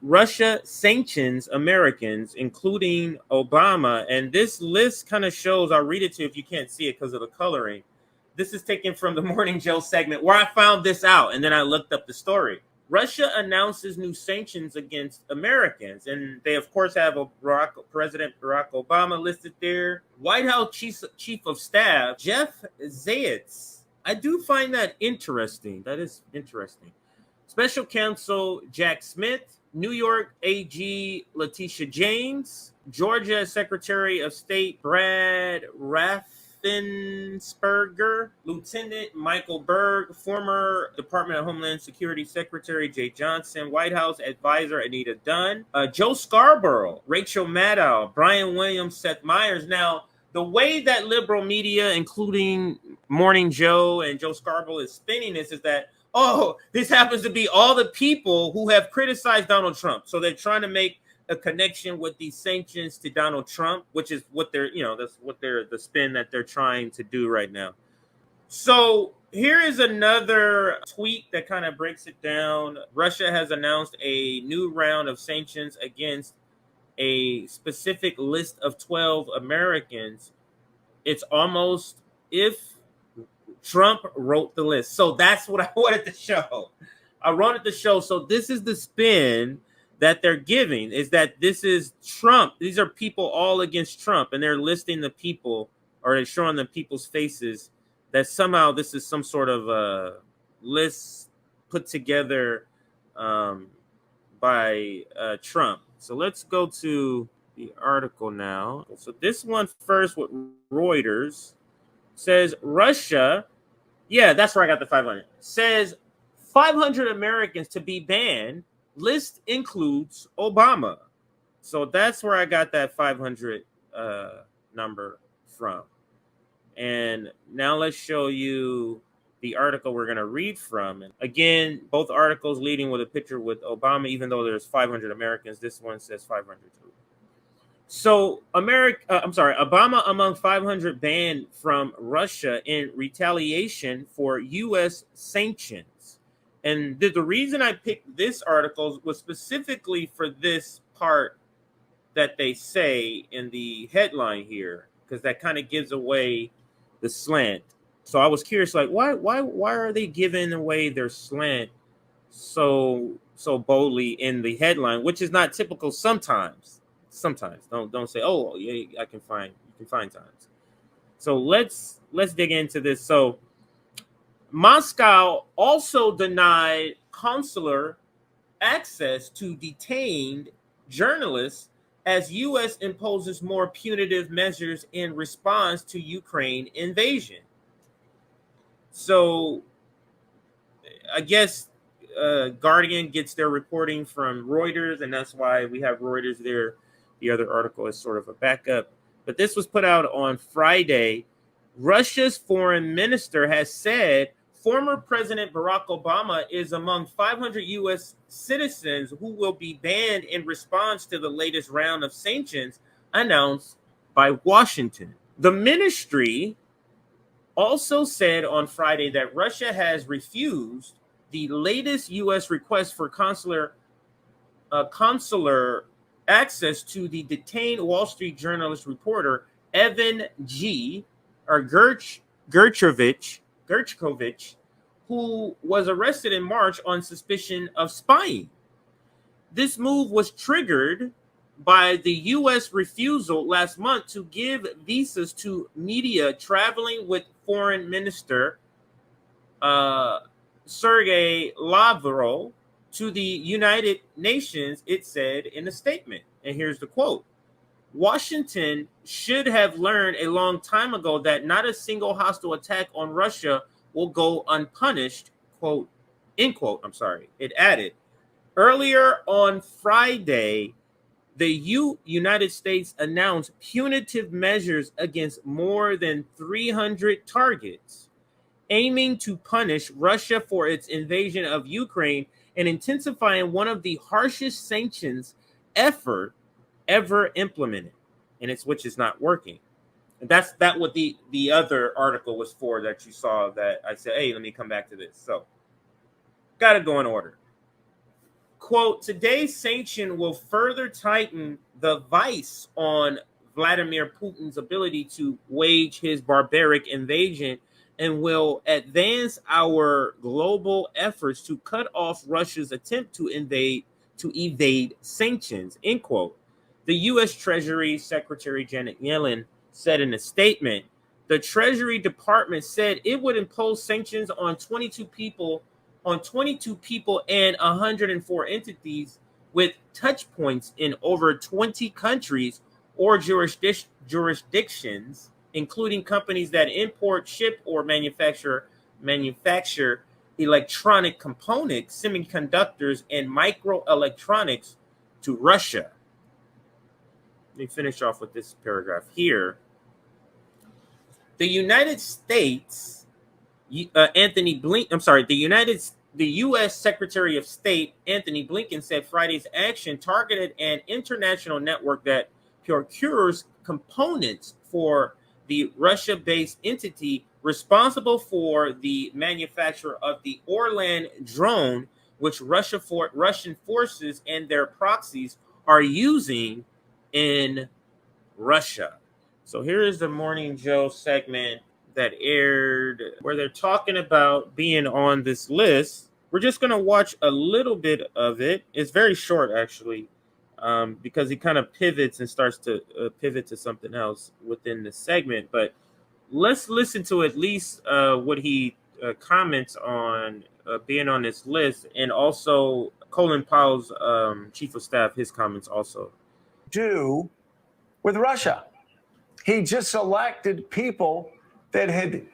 Russia sanctions Americans, including Obama. And this list kind of shows, I'll read it to you if you can't see it because of the coloring. This is taken from the Morning Joe segment where I found this out, and then I looked up the story. Russia announces new sanctions against Americans, and they, of course, have President Barack Obama listed there. White House Chief of Staff Jeff Zients. I do find that interesting. That is interesting. Special Counsel Jack Smith, New York AG Letitia James, Georgia Secretary of State Brad Raffensperger, Lieutenant Michael Berg, former Department of Homeland Security Secretary Jay Johnson, White House Advisor Anita Dunn, Joe Scarborough, Rachel Maddow, Brian Williams, Seth Meyers. Now, the way that liberal media, including Morning Joe and Joe Scarborough, is spinning this is that, oh, this happens to be all the people who have criticized Donald Trump. So they're trying to make a connection with these sanctions to Donald Trump, which is what they're, that's what the spin that they're trying to do right now. So here is another tweet that kind of breaks it down. Russia has announced a new round of sanctions against a specific list of 12 Americans. It's almost if Trump wrote the list. So that's what I wanted to show. I wanted to show. So this is the spin that they're giving, is that this is Trump. These are people all against Trump, and they're listing the people, or they're showing the people's faces, that somehow this is some sort of a list put together by Trump. So let's go to the article now. So this one first with Reuters says Russia, yeah, that's where I got the 500, says 500 Americans to be banned. List includes Obama. So that's where I got that 500 number from. And now let's show you the article we're going to read from. And again, both articles leading with a picture with Obama, even though there's 500 Americans. This one says 500 too. So Obama among 500 banned from Russia in retaliation for U.S. sanctions. And the reason I picked this article was specifically for this part that they say in the headline here, because that kind of gives away the slant. So I was curious, like, why are they giving away their slant so boldly in the headline, which is not typical sometimes. Don't say, oh yeah, you can find times. So let's dig into this. So Moscow also denied consular access to detained journalists as U.S. imposes more punitive measures in response to Ukraine invasion. So I guess Guardian gets their reporting from Reuters, and that's why we have Reuters there. The other article is sort of a backup. But this was put out on Friday. Russia's foreign minister has said former President Barack Obama is among 500 U.S. citizens who will be banned in response to the latest round of sanctions announced by Washington. The ministry also said on Friday that Russia has refused the latest U.S. request for consular access to the detained Wall Street journalist reporter Evan Gershkovich, who was arrested in March on suspicion of spying. This move was triggered by the U.S. refusal last month to give visas to media traveling with Foreign Minister Sergei Lavrov to the United Nations, it said in a statement. And here's the quote. Washington should have learned a long time ago that not a single hostile attack on Russia will go unpunished, quote, end quote, It added. Earlier on Friday, the United States announced punitive measures against more than 300 targets, aiming to punish Russia for its invasion of Ukraine and intensifying one of the harshest sanctions ever implemented, and which is not working. And that's what the other article was for that you saw, that I said, hey, let me come back to this. So got to go in order. Quote, today's sanction will further tighten the vice on Vladimir Putin's ability to wage his barbaric invasion and will advance our global efforts to cut off Russia's attempt to evade sanctions, end quote. The U.S. Treasury Secretary Janet Yellen said in a statement, the Treasury Department said it would impose sanctions on 22 people and 104 entities with touch points in over 20 countries or jurisdictions, including companies that import, ship, or manufacture electronic components, semiconductors, and microelectronics to Russia. Let me finish off with this paragraph here. The United States, the U.S. Secretary of State Anthony Blinken said Friday's action targeted an international network that procures components for the Russia-based entity responsible for the manufacture of the Orlan drone, which Russian forces and their proxies are using in Russia. So here is the Morning Joe segment that aired where they're talking about being on this list. We're just going to watch a little bit of it. It's very short, actually, because he kind of pivots and starts to pivot to something else within the segment. But let's listen to at least what he comments on being on this list, and also Colin Powell's chief of staff, his comments also. Do with Russia. He just selected people that had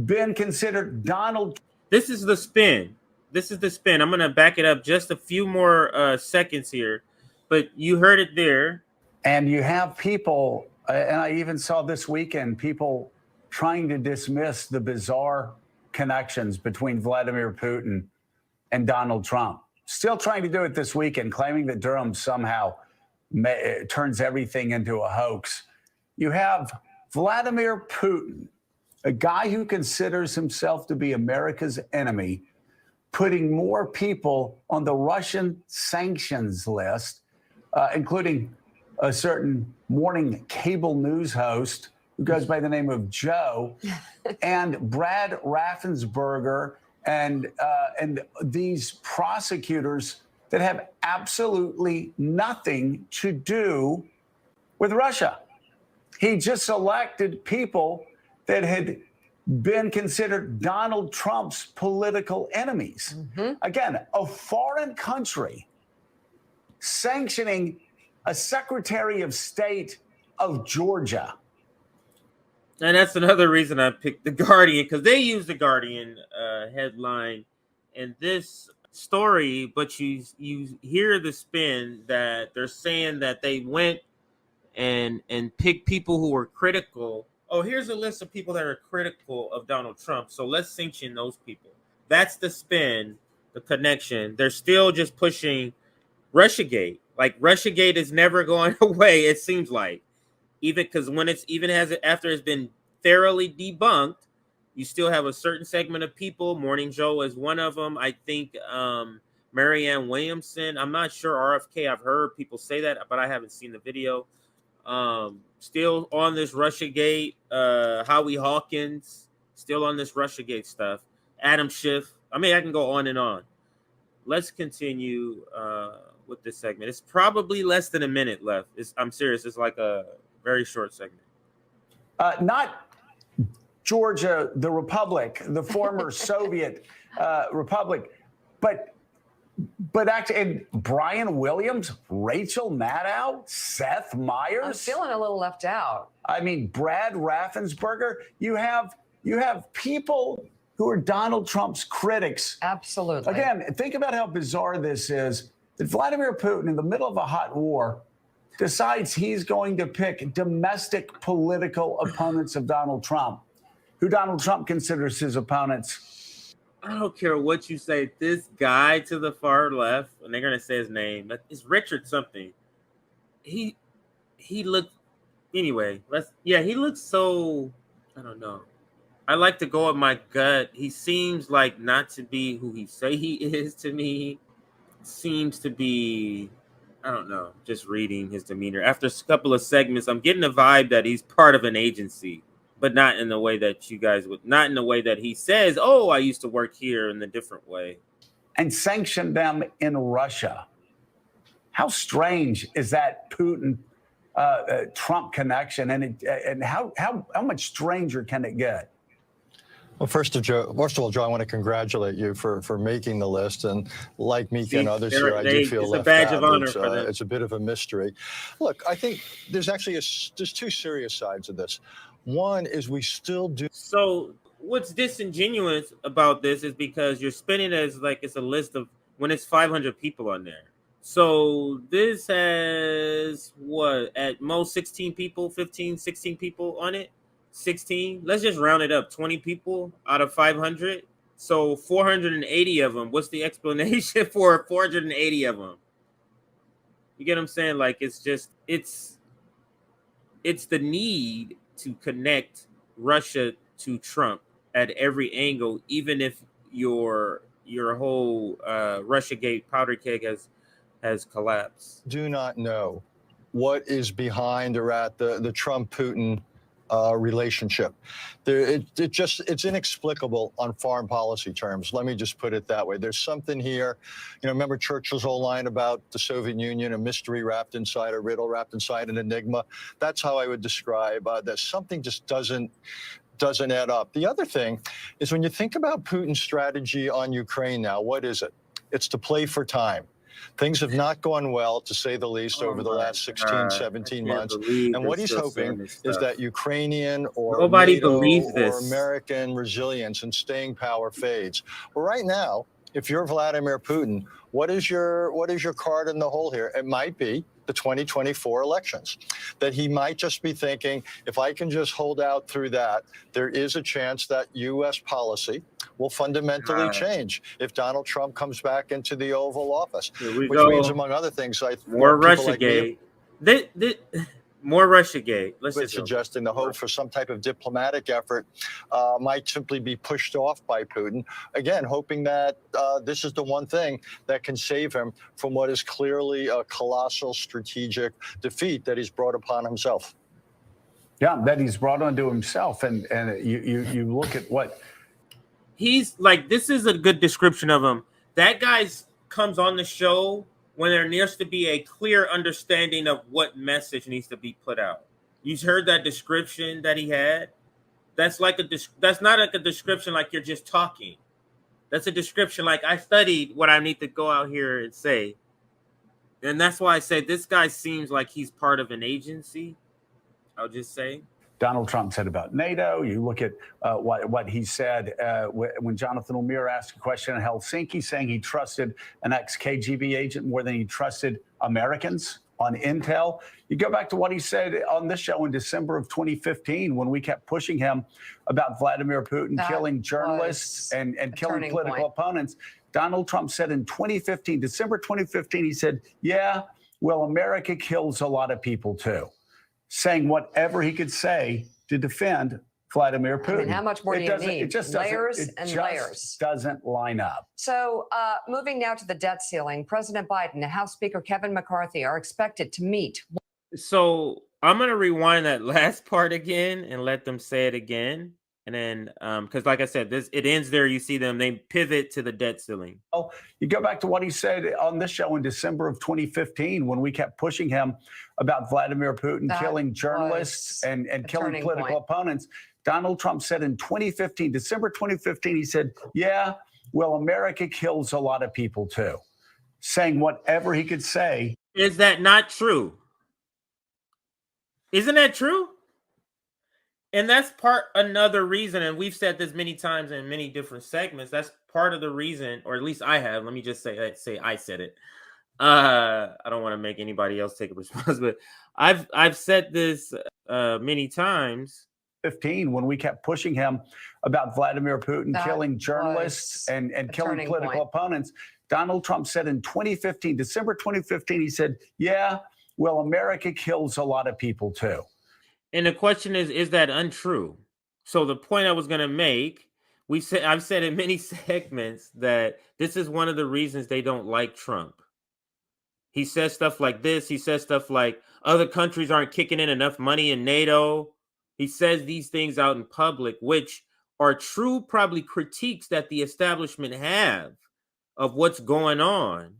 been considered Donald. This is the spin. I'm going to back it up just a few more seconds here, but you heard it there. And you have people, and I even saw this weekend, people trying to dismiss the bizarre connections between Vladimir Putin and Donald Trump. Still trying to do it this weekend, claiming that Durham somehow turns everything into a hoax. You have Vladimir Putin, a guy who considers himself to be America's enemy, putting more people on the Russian sanctions list, including a certain morning cable news host who goes by the name of Joe, and Brad Raffensperger, and these prosecutors that have absolutely nothing to do with Russia. He just selected people that had been considered Donald Trump's political enemies. Again, a foreign country sanctioning a Secretary of State of Georgia. And that's another reason I picked The Guardian, because they use The Guardian headline in this story, but you hear the spin that they're saying that they went and picked people who were critical. Oh, here's a list of people that are critical of Donald Trump, so let's sanction those people. That's the spin, the connection. They're still just pushing Russiagate. Like, Russiagate is never going away, it seems like. Even because when after it's been thoroughly debunked, you still have a certain segment of people. Morning Joe is one of them. I think Marianne Williamson. I'm not sure. RFK. I've heard people say that, but I haven't seen the video. Still on this Russiagate. Howie Hawkins still on this Russiagate stuff. Adam Schiff. I mean, I can go on and on. Let's continue with this segment. It's probably less than a minute left. I'm serious. It's like a very short segment. Not Georgia, the Republic, the former Soviet Republic, but actually, and Brian Williams, Rachel Maddow, Seth Meyers. I'm feeling a little left out. I mean, Brad Raffensperger. You have people who are Donald Trump's critics. Absolutely. Again, think about how bizarre this is. That Vladimir Putin, in the middle of a hot war, decides he's going to pick domestic political opponents of Donald Trump, who Donald Trump considers his opponents. I don't care what you say. This guy to the far left, and they're gonna say his name. It's Richard something. He looked. Anyway, he looks so. I don't know. I like to go with my gut. He seems like not to be who he say he is to me. seems to be, I don't know, just reading his demeanor. After a couple of segments, I'm getting a vibe that he's part of an agency, but not in the way that you guys would, not in the way that he says, oh, I used to work here, in the different way. And sanction them in Russia. How strange is that Putin Trump connection, and how much stranger can it get? Well, first of all, Joe, I want to congratulate you for making the list. And like Mika and others here, I do feel left out. It's a badge of honor for them. It's a bit of a mystery. Look, I think there's actually there's two serious sides of this. One is we still do. So what's disingenuous about this is because you're spinning it as like it's a list of when it's 500 people on there. So this has what, at most 16 people, 15, 16 people on it. 16. Let's just round it up. 20 people out of 500. So 480 of them. What's the explanation for 480 of them? You get what I'm saying? Like, it's just, it's the need to connect Russia to Trump at every angle, even if your whole Russiagate powder keg has collapsed. Do not know what is behind or at the Trump-Putin relationship. It's inexplicable on foreign policy terms. Let me just put it that way. There's something here. Remember Churchill's whole line about the Soviet Union, a mystery wrapped inside a riddle, wrapped inside an enigma. That's how I would describe that. Something just doesn't add up. The other thing is when you think about Putin's strategy on Ukraine now, what is it? It's to play for time. Things have not gone well, to say the least, over the last 16, 17 months. And what he's hoping is that Ukrainian or NATO or American resilience and staying power fades. Well, right now, if you're Vladimir Putin, what is your card in the hole here? It might be the 2024 elections, that he might just be thinking, if I can just hold out through that, there is a chance that U.S. policy will fundamentally change if Donald Trump comes back into the Oval Office, which means, among other things, more Russiagate. More Russiagate. Let's just suggesting the hope for some type of diplomatic effort might simply be pushed off by Putin. Again, hoping that this is the one thing that can save him from what is clearly a colossal strategic defeat that he's brought upon himself. Yeah, that he's brought onto himself. And you look at what he's like. This is a good description of him. That guy comes on the show when there needs to be a clear understanding of what message needs to be put out. You heard that description that he had? That's like that's not like a description like you're just talking. That's a description like I studied what I need to go out here and say. And that's why I say this guy seems like he's part of an agency. I'll just say. Donald Trump said about NATO. You look at what he said when Jonathan O'Meara asked a question in Helsinki, saying he trusted an ex-KGB agent more than he trusted Americans on intel. You go back to what he said on this show in December of 2015 when we kept pushing him about Vladimir Putin killing journalists and killing political opponents. Donald Trump said in 2015, December 2015, he said, yeah, well, America kills a lot of people too. Saying whatever he could say to defend Vladimir Putin. I mean, how much more do you need? It just layers and layers. Doesn't line up. So moving now to the debt ceiling, President Biden and House Speaker Kevin McCarthy are expected to meet. So I'm going to rewind that last part again and let them say it again. And then, because like I said, it ends there. You see them, they pivot to the debt ceiling. Oh, you go back to what he said on this show in December of 2015 when we kept pushing him about Vladimir Putin killing journalists and killing political opponents. Donald Trump said in 2015, December 2015, he said, yeah, well, America kills a lot of people too. Saying whatever he could say. Is that not true? Isn't that true? And that's another reason, and we've said this many times in many different segments, that's part of the reason, or at least I have, let me just say I said it. I don't want to make anybody else take a responsibility. I've said this many times. 15 when we kept pushing him about Vladimir Putin killing journalists and killing political opponents. Donald Trump said in 2015, December 2015, he said, yeah, well, America kills a lot of people too. And the question is that untrue? So the point I was going to make I've said in many segments that this is one of the reasons they don't like Trump. He says stuff like this. He says stuff like other countries aren't kicking in enough money in NATO. He says these things out in public, which are true, probably critiques that the establishment have of what's going on.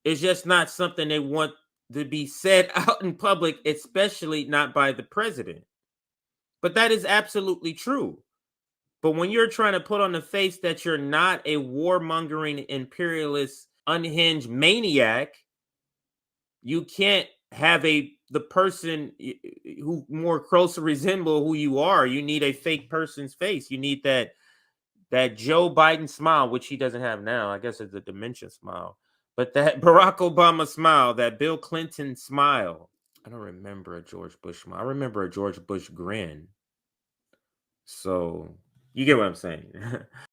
It's just not something they want to be said out in public, especially not by the president. But that is absolutely true. But when you're trying to put on the face that you're not a warmongering, imperialist, unhinged maniac, you can't have the person who more closely resemble who you are. You need a fake person's face. You need that Joe Biden smile, which he doesn't have now. I guess it's a dementia smile. But that Barack Obama smile, that Bill Clinton smile. I don't remember a George Bush smile. I remember a George Bush grin. So you get what I'm saying.